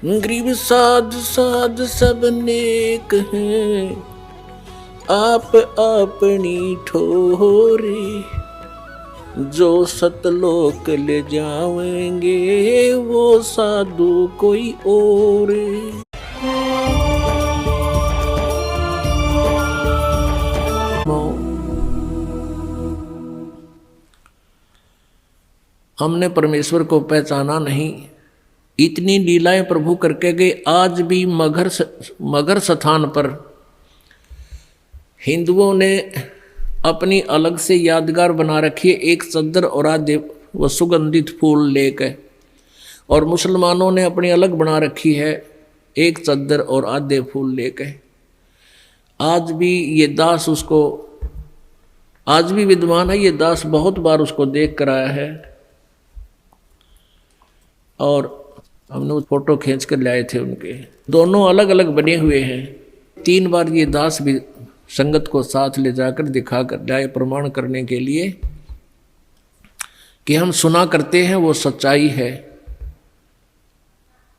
गरीब साध साध सब नेक हैं, आप अपनी ठोरी, जो सतलोक ले जावेंगे वो साधु कोई और। हमने परमेश्वर को पहचाना नहीं, इतनी लीलाएं प्रभु करके गए। आज भी मगर स्थान पर हिंदुओं ने अपनी अलग से यादगार बना रखी है, एक चद्दर और आधे वो सुगंधित फूल लेकर, और मुसलमानों ने अपनी अलग बना रखी है, एक चद्दर और आधे फूल लेकर। आज भी ये दास उसको, आज भी विद्वान है ये दास, बहुत बार उसको देख कर आया है, और हमने वो फोटो खींच कर लाए थे उनके। दोनों अलग अलग बने हुए हैं। 3 बार ये दास भी संगत को साथ ले जाकर दिखा कर लाए, प्रमाण करने के लिए कि हम सुना करते हैं वो सच्चाई है।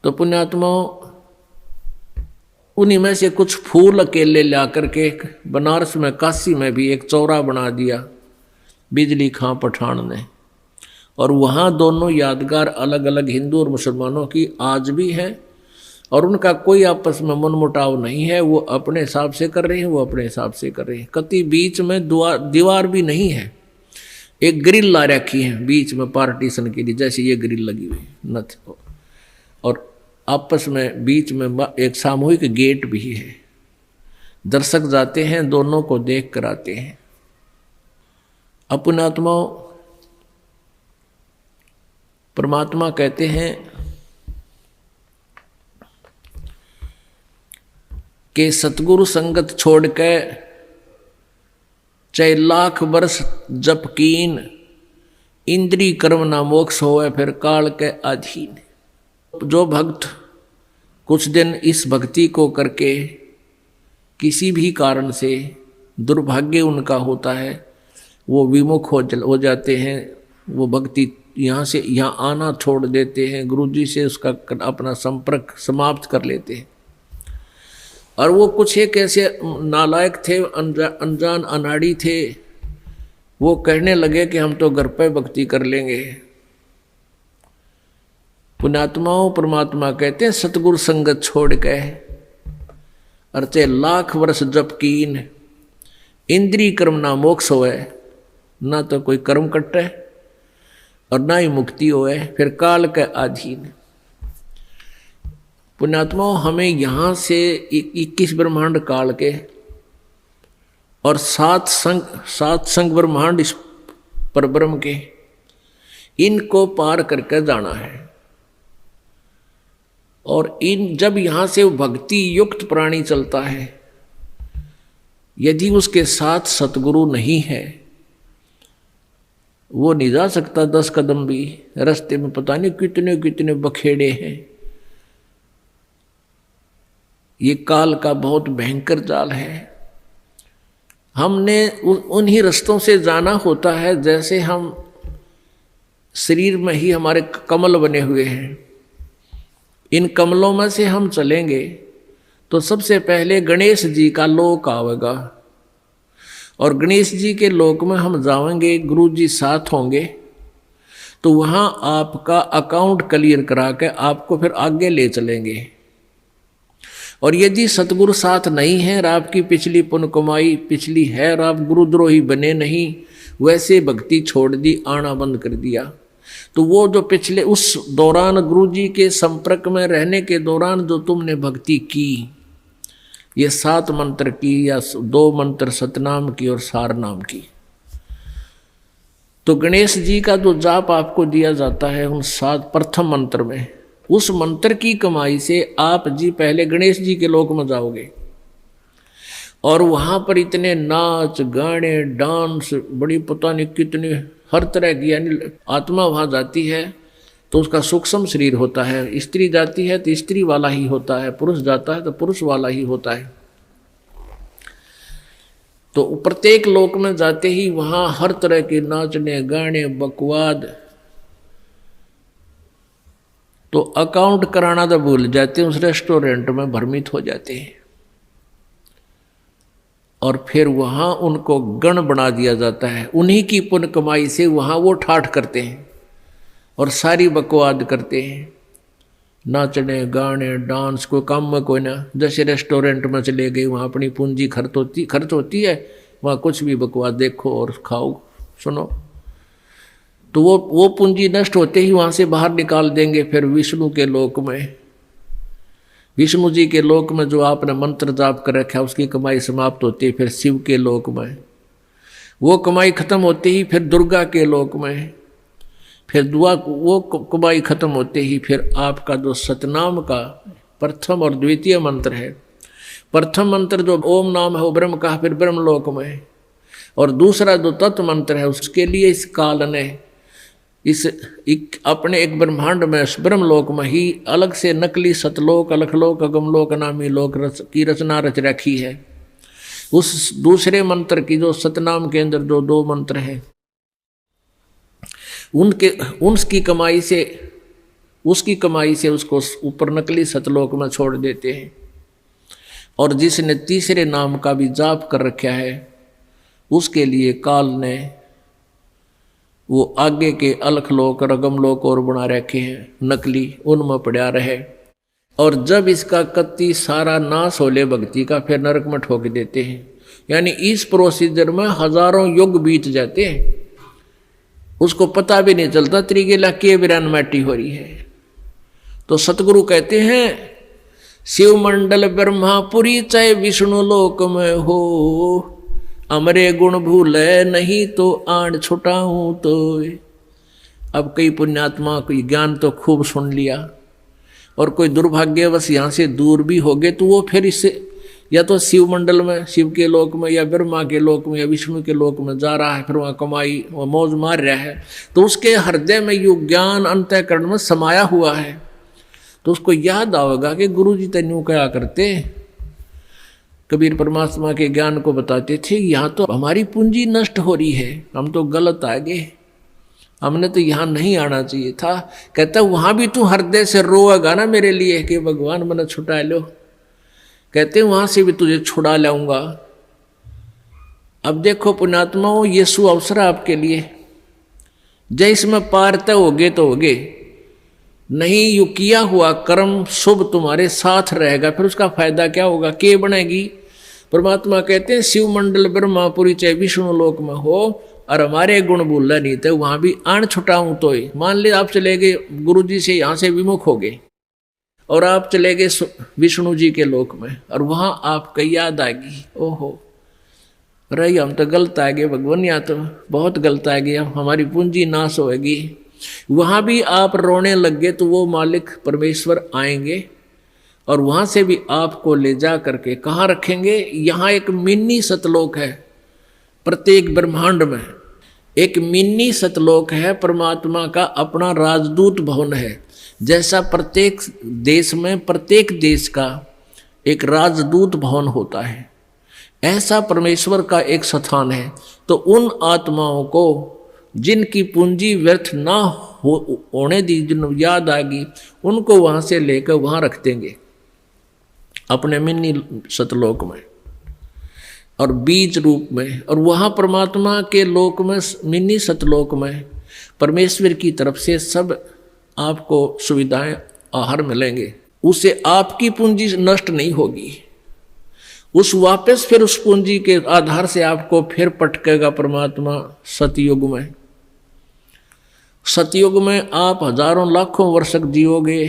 तो पुण्यात्माओं, उन्हीं में से कुछ फूल अकेले ला करके बनारस में, काशी में भी एक चौरा बना दिया बिजली खां पठान ने, और वहाँ दोनों यादगार अलग अलग हिंदू और मुसलमानों की आज भी हैं, और उनका कोई आपस में मनमुटाव नहीं है। वो अपने हिसाब से कर रहे हैं, वो अपने हिसाब से कर रहे हैं। कति बीच में दीवार भी नहीं है, एक ग्रिल ला रखी है बीच में पार्टीशन के लिए, जैसे ये ग्रिल लगी हुई न, और आपस में बीच में एक सामूहिक गेट भी है। दर्शक जाते हैं, दोनों को देख कर आते हैं। अपने आत्माओं, परमात्मा कहते हैं कि सतगुरु संगत छोड़ के चाहे लाख वर्ष जप कीन, इंद्री कर्म ना मोक्ष होए फिर काल के अधीन। जो भक्त कुछ दिन इस भक्ति को करके किसी भी कारण से दुर्भाग्य उनका होता है, वो विमुख हो जाते हैं, वो भक्ति यहाँ से यहाँ आना छोड़ देते हैं, गुरुजी से उसका अपना संपर्क समाप्त कर लेते हैं। और वो कुछ एक ऐसे नालायक थे, अनजान अनाड़ी थे, वो कहने लगे कि हम तो घर पे भक्ति कर लेंगे। पुण्यात्माओं, परमात्मा कहते हैं सतगुरु संगत छोड़ के अर्चे लाख वर्ष जप कीन, इंद्री कर्म ना मोक्ष होए, ना तो कोई कर्म कटे और ना ही मुक्ति होए, फिर काल के अधीन। पुण्यात्माओं, हमें यहाँ से 21 ब्रह्मांड काल के और 7 संग ब्रह्मांड इस परब्रह्म के, इनको पार करके जाना है। और जब यहाँ से भक्ति युक्त प्राणी चलता है, यदि उसके साथ सतगुरु नहीं है, वो नहीं जा सकता 10 कदम भी। रास्ते में पता नहीं कितने कितने बखेड़े हैं। ये काल का बहुत भयंकर जाल है। हमने उन्हीं रास्तों से जाना होता है, जैसे हम शरीर में ही हमारे कमल बने हुए हैं, इन कमलों में से हम चलेंगे तो सबसे पहले गणेश जी का लोक आवेगा, और गणेश जी के लोक में हम जाएंगे, गुरु जी साथ होंगे, तो वहाँ आपका अकाउंट क्लियर करा के आपको फिर आगे ले चलेंगे। और यदि सतगुरु साथ नहीं है और आपकी पिछली पुण्य कमाई पिछली है और आप गुरुद्रोही बने नहीं, वैसे भक्ति छोड़ दी, आना बंद कर दिया, तो वो जो पिछले उस दौरान गुरु जी के संपर्क में रहने के दौरान जो तुमने भक्ति की, ये 7 मंत्र की या 2 मंत्र सतनाम की और सार नाम की, तो गणेश जी का जो जाप आपको दिया जाता है उन 7 प्रथम मंत्र में, उस मंत्र की कमाई से आप जी पहले गणेश जी के लोक में जाओगे। और वहाँ पर इतने नाच गाने डांस, बड़ी पता नहीं कितने हर तरह की, यानी आत्मा वहाँ जाती है तो उसका सूक्ष्म शरीर होता है, स्त्री जाती है तो स्त्री वाला ही होता है, पुरुष जाता है तो पुरुष वाला ही होता है। तो प्रत्येक लोक में जाते ही वहाँ हर तरह के नाचने गाने बकवाद, तो अकाउंट कराना तो भूल जाते हैं, उस रेस्टोरेंट में भ्रमित हो जाते हैं और फिर वहाँ उनको गण बना दिया जाता है। उन्हीं की पुण्य कमाई से वहाँ वो ठाठ करते हैं और सारी बकवाद करते हैं, नाचने गाने डांस, कोई काम में कोई ना। जैसे रेस्टोरेंट में चले गए, वहाँ अपनी पूंजी खर्च होती है, वहाँ कुछ भी बकवाद देखो और खाओ सुनो, तो वो पूंजी नष्ट होते ही वहाँ से बाहर निकाल देंगे। फिर विष्णु के लोक में, विष्णु जी के लोक में जो आपने मंत्र जाप कर रखा है उसकी कमाई समाप्त होती है। फिर शिव के लोक में वो कमाई खत्म होते ही फिर दुर्गा के लोक में, फिर वो कमाई खत्म होते ही फिर आपका जो सतनाम का प्रथम और द्वितीय मंत्र है, प्रथम मंत्र जो ओम नाम है वो ब्रह्म का, फिर ब्रह्म लोक में, और दूसरा जो तत्व मंत्र है उसके लिए इस काल ने अपने एक ब्रह्मांड में ब्रह्मलोक में ही अलग से नकली सतलोक, अलखलोक, अगमलोक नामी लोक की रचना रच रखी है। उस दूसरे मंत्र की जो सतनाम के अंदर जो 2 मंत्र हैं उसकी कमाई से उसको ऊपर नकली सतलोक में छोड़ देते हैं। और जिसने तीसरे नाम का भी जाप कर रखा है उसके लिए काल ने वो आगे के अलखलोक और अगमलोक और बना रखे हैं नकली, उनमें पड़ा रहे। और जब इसका कत्ती सारा नाश होले भक्ति का, फिर नरक में ठोक देते हैं। यानी इस प्रोसीजर में हजारों युग बीत जाते हैं, उसको पता भी नहीं चलता त्रिगेला के विरान माटी हो रही है। तो सतगुरु कहते हैं शिव मंडल ब्रह्मापुरी चाहे विष्णु लोक में हो, अमरे गुण भूले नहीं तो आड़ छुटाऊं तो। अब कई पुण्यात्मा कोई ज्ञान तो खूब सुन लिया और कोई दुर्भाग्यवश यहाँ से दूर भी हो गए, तो वो फिर इससे या तो शिव मंडल में, शिव के लोक में, या ब्रह्मा के लोक में, या विष्णु के लोक में जा रहा है, फिर वहाँ कमाई वह मौज मार रहा है। तो उसके हृदय में यो ज्ञान अंतःकरण में समाया हुआ है, तो उसको याद आएगा कि गुरु जी तेन्यू क्या करते। कबीर परमात्मा के ज्ञान को बताते थे, यहाँ तो हमारी पूंजी नष्ट हो रही है, हम तो गलत आ गए, हमने तो यहाँ नहीं आना चाहिए था। कहता वहाँ भी तू हृदय से रोएगा ना मेरे लिए कि भगवान मैंने छुटा लो, कहते वहाँ से भी तुझे छुड़ा लाऊंगा। अब देखो पुण्यात्माओं, ये सु अवसर आपके लिए, जय इसमें पार तय होगे तो होगे, नहीं यू किया हुआ कर्म शुभ तुम्हारे साथ रहेगा, फिर उसका फायदा क्या होगा, के बनेगी। परमात्मा कहते हैं शिव मंडल ब्रह्मापुरी चाहे विष्णु लोक में हो और हमारे गुण भूलना नहीं थे, वहां भी आण छुटाऊं तो ही। मान ले आप चले गए गुरु जी से, यहाँ से विमुख हो गए और आप चले गए विष्णु जी के लोक में, और वहां आपको याद आएगी, ओहो रही हम तो गलत आ गए भगवान, यहाँ तो बहुत गलत आ गए, हमारी पूंजी नाश होगी। वहां भी आप रोने लग गए तो वो मालिक परमेश्वर आएंगे और वहां से भी आपको ले जा करके कहाँ रखेंगे। यहाँ एक मिनी सतलोक है, प्रत्येक ब्रह्मांड में एक मिनी सतलोक है, परमात्मा का अपना राजदूत भवन है। जैसा प्रत्येक देश में प्रत्येक देश का एक राजदूत भवन होता है, ऐसा परमेश्वर का एक स्थान है। तो उन आत्माओं को जिनकी पूंजी व्यर्थ ना होने दी, जिन याद आएगी, उनको वहां से लेकर वहां रख देंगे अपने मिनी सतलोक में और बीज रूप में। और वहां परमात्मा के लोक में, मिनी सतलोक में परमेश्वर की तरफ से सब आपको सुविधाएं आहार मिलेंगे, उससे आपकी पूंजी नष्ट नहीं होगी। उस वापस फिर उस पूंजी के आधार से आपको फिर पटकेगा परमात्मा सतयुग में। सतयुग में आप हजारों लाखों वर्ष तक जियोगे,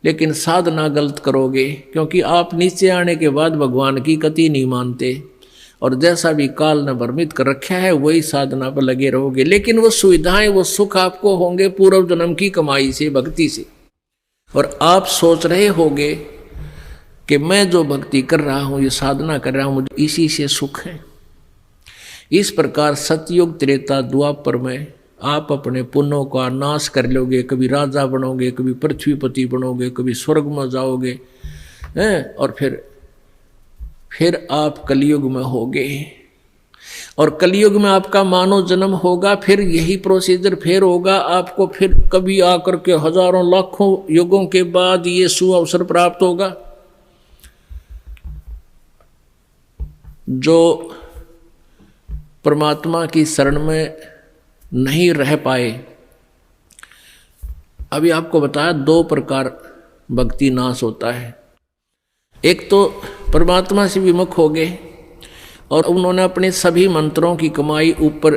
लेकिन साधना गलत करोगे, क्योंकि आप नीचे आने के बाद भगवान की कति नहीं मानते और जैसा भी काल ने भ्रमित कर रखा है वही साधना पर लगे रहोगे। लेकिन वो सुविधाएं, वो सुख आपको होंगे पूर्व जन्म की कमाई से, भक्ति से। और आप सोच रहे होगे कि मैं जो भक्ति कर रहा हूँ, ये साधना कर रहा हूँ, मुझे इसी से सुख है। इस प्रकार सतयुग त्रेता द्वापर में आप अपने पुण्यों का नाश कर लोगे, कभी राजा बनोगे, कभी पृथ्वीपति बनोगे, कभी स्वर्ग में जाओगे हैं, और फिर आप कलयुग में होगे। और कलयुग में आपका मानव जन्म होगा, फिर यही प्रोसीजर फिर होगा आपको, फिर कभी आकर के हजारों लाखों युगों के बाद ये सुअवसर प्राप्त होगा। जो परमात्मा की शरण में नहीं रह पाए, अभी आपको बताया 2 प्रकार भक्ति नाश होता है। एक तो परमात्मा से विमुख हो गए और उन्होंने अपने सभी मंत्रों की कमाई ऊपर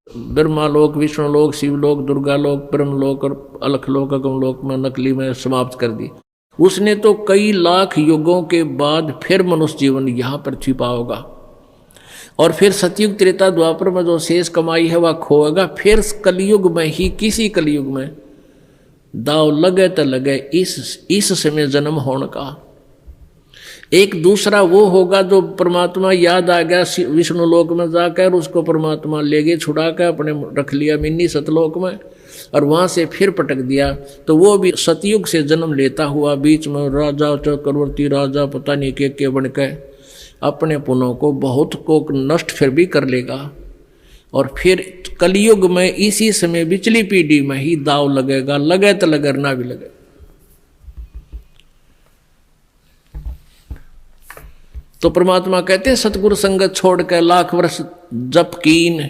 ब्रह्मालोक, विष्णुलोक, शिवलोक, दुर्गालोक, ब्रह्मलोक और अलखलोक, अगमलोक में, नकली में समाप्त कर दी। उसने तो कई लाख युगों के बाद फिर मनुष्य जीवन यहाँ पृथ्वी पाओगा और फिर सतयुग, त्रेता, द्वापर में जो शेष कमाई है वह खोएगा। फिर कलयुग में ही, किसी कलयुग में दाव लगे तो लगे इस समय जन्म होने का। एक दूसरा वो होगा जो परमात्मा याद आ गया विष्णु लोक में जाकर, उसको परमात्मा ले गए छुड़ा कर, अपने रख लिया मिन्नी सतलोक में और वहाँ से फिर पटक दिया, तो वो भी सतयुग से जन्म लेता हुआ बीच में राजा, चक्रवर्ती राजा, पता नहीं के बन के अपने पुनों को बहुत को नष्ट फिर भी कर लेगा। और फिर कलयुग में इसी समय बिचली पीढ़ी में ही दाव लगेगा, लगे तो लगे ना भी लगे। तो परमात्मा कहते हैं सतगुरु संगत छोड़ कर लाख वर्ष जप कीन,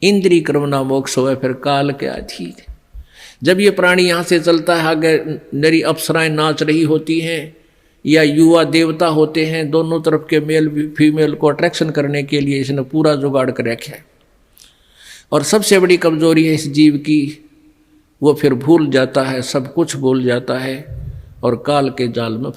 इंद्री कर्म ना मोक्ष होए फिर काल के अधीन। जब ये प्राणी यहाँ से चलता है, आगे नरी अप्सराएं नाच रही होती हैं या युवा देवता होते हैं, दोनों तरफ के मेल फीमेल को अट्रैक्शन करने के लिए इसने पूरा जुगाड़ कर रखा है। और सबसे बड़ी कमजोरी है इस जीव की, वो फिर भूल जाता है, सब कुछ भूल जाता है और काल के जाल में